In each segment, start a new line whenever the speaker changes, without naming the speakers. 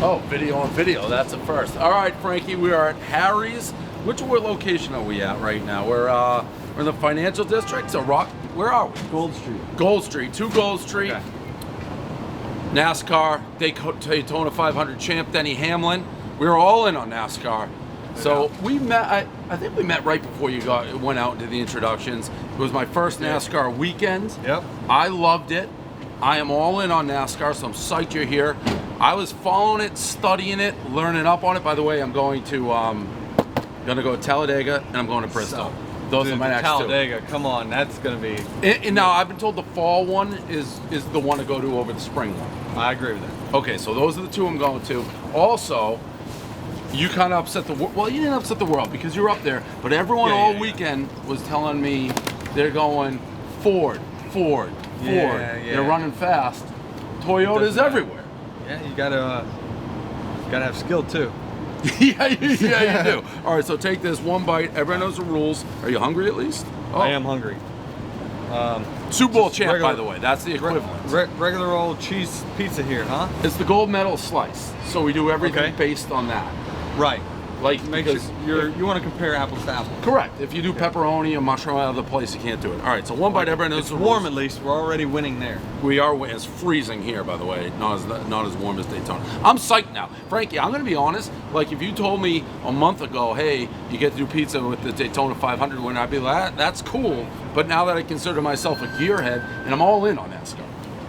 Oh, video on video. That's a first. All right, Frankie, we are at Harry's. Which location are we at right now? We're in the financial district. So where are we?
Gold Street.
Gold Street. 2 Gold Street.
Okay.
NASCAR, Daytona 500 champ Denny Hamlin. We were all in on NASCAR. So we met, I think we met right before you went out into the introductions. It was my first NASCAR weekend.
Yep.
I loved it. I am all in on NASCAR, so I'm psyched you're here. I was following it, studying it, learning up on it. By the way, I'm going to go to Talladega and I'm going to Bristol. Those are my next
Talladega, come on, that's going to be...
And now, I've been told the fall one is the one to go to over the spring one.
I agree with that.
Okay, so those are the 2 I'm going to. Also, you kind of upset the world. Well, you didn't upset the world because you were up there, but everyone all weekend was telling me they're going Ford. They're running fast. Toyota's everywhere.
Yeah, you gotta have skill too.
yeah, you do. All right, so take this 1 bite. Everyone knows the rules. Are you hungry at least?
Oh. I am hungry.
Super Bowl champ, by the way. That's the equivalent.
Regular old cheese pizza here, huh?
It's the gold medal slice. So we do everything based on that.
Right.
Like,
because you want to compare apples to apples.
Correct. If you do pepperoni and mushroom out of the place, you can't do it. All right, so 1 bite. Everyone knows
it's
the
warm
rules.
at least. We're already winning there.
We are. It's freezing here, by the way. Not as warm as Daytona. I'm psyched now, Frankie. I'm going to be honest. Like, if you told me a month ago, hey, you get to do pizza with the Daytona 500 winner, I'd be like, that's cool. But now that I consider myself a gearhead, and I'm all in on NASCAR.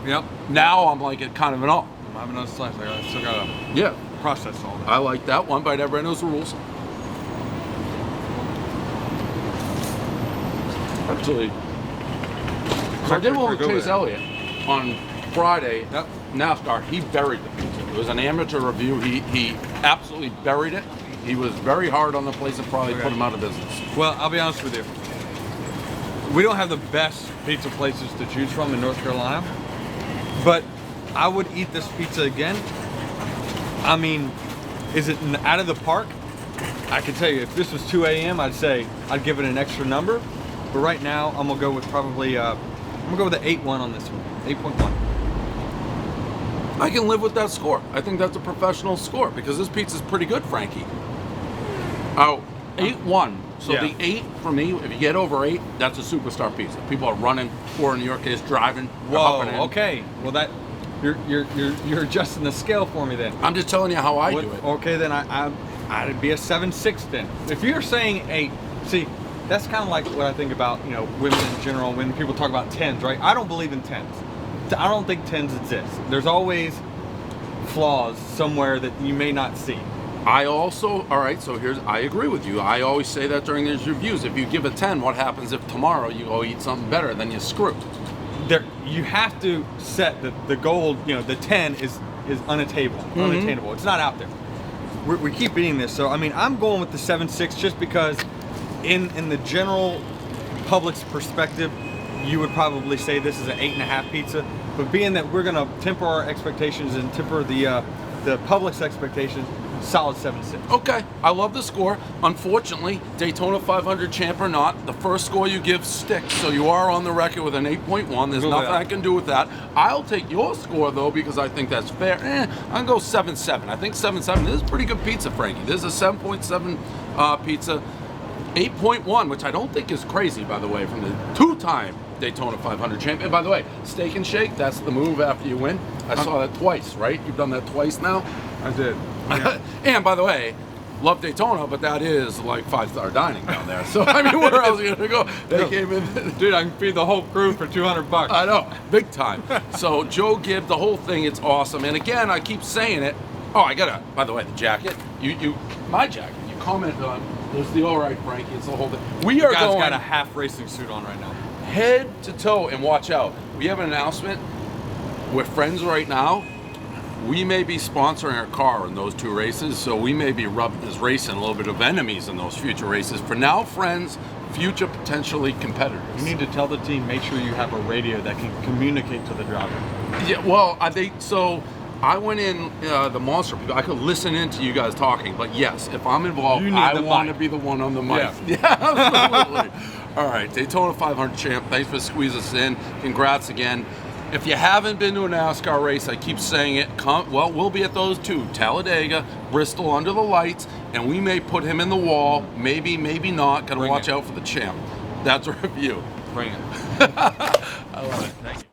Yep.
Now I'm like at kind of an all.
I'm having another slice. I still gotta process all that.
I like that. 1 bite. Everyone knows the rules. Actually, so I did one with Chase Elliott on Friday.
Yep.
NASCAR, he buried the pizza. It was an amateur review. He absolutely buried it. He was very hard on the place and probably put him out of business.
Well, I'll be honest with you. We don't have the best pizza places to choose from in North Carolina, but I would eat this pizza again. I mean, is it out of the park? I can tell you, if this was 2 a.m., I'd say I'd give it an extra number. But right now, I'm gonna go with probably I'm gonna go with an 8-1 on this one. 8.1.
I can live with that score. I think that's a professional score because this pizza's pretty good, Frankie. Oh, 8-1. So the 8 for me, if you get over 8, that's a superstar pizza. People are running, or in your case, driving.
Whoa. Okay. Well, that you're adjusting the scale for me then.
I'm just telling you how I do it.
Okay, then I'd be a 7-6 then. If you're saying 8, see. That's kind of like what I think about, women in general. When people talk about 10s, right? I don't believe in 10s. I don't think 10s exist. There's always flaws somewhere that you may not see.
I also, all right, so I agree with you. I always say that during these reviews. If you give a 10, what happens if tomorrow you go eat something better? Then you're screwed.
You have to set the goal, the 10 is unattainable. Unattainable. It's not out there. We keep eating this. So, I mean, I'm going with the 7-6 just because in the general public's perspective, you would probably say this is an 8.5 pizza. But being that we're going to temper our expectations and temper the public's expectations, solid 7-6.
Okay, I love the score. Unfortunately, Daytona 500 champ or not, the first score you give sticks. So you are on the record with an 8.1. There's nothing I can do with that. I'll take your score though because I think that's fair. I'm gonna go 7-7. I think 7-7. This is pretty good pizza, Frankie. This is a 7.7 pizza. 8.1, which I don't think is crazy, by the way, from the 2-time Daytona 500 champ. And by the way, Steak and Shake, that's the move after you win. I saw that twice, right? You've done that twice now?
I did. Yeah.
And by the way, love Daytona, but that is like 5-star dining down there. So, I mean, where else are you going to go? They came in.
Dude, I can feed the whole crew for $200.
I know, big time. So, Joe Gibb, the whole thing, it's awesome. And again, I keep saying it. Oh, I got to, by the way, the jacket. My jacket, you commented on. It's the all right, Frankie. It's the whole thing. We are going.
Got a half racing suit on right now.
Head to toe, and watch out. We have an announcement. We're friends right now. We may be sponsoring a car in those 2 races, so we may be rubbing this racing a little bit of enemies in those future races. For now, friends, future potentially competitors.
You need to tell the team, make sure you have a radio that can communicate to the driver.
Yeah, well, I went in the Monster people. I could listen in to you guys talking, but yes, if I'm involved, I want to be the one on the mic. Yeah absolutely. All right, Daytona 500 champ. Thanks for squeezing us in. Congrats again. If you haven't been to a NASCAR race, I keep saying it, well, we'll be at those two, Talladega, Bristol under the lights, and we may put him in the wall, maybe, maybe not. Got to watch out for the champ. That's a review.
Bring it.
I love it.
Thank you.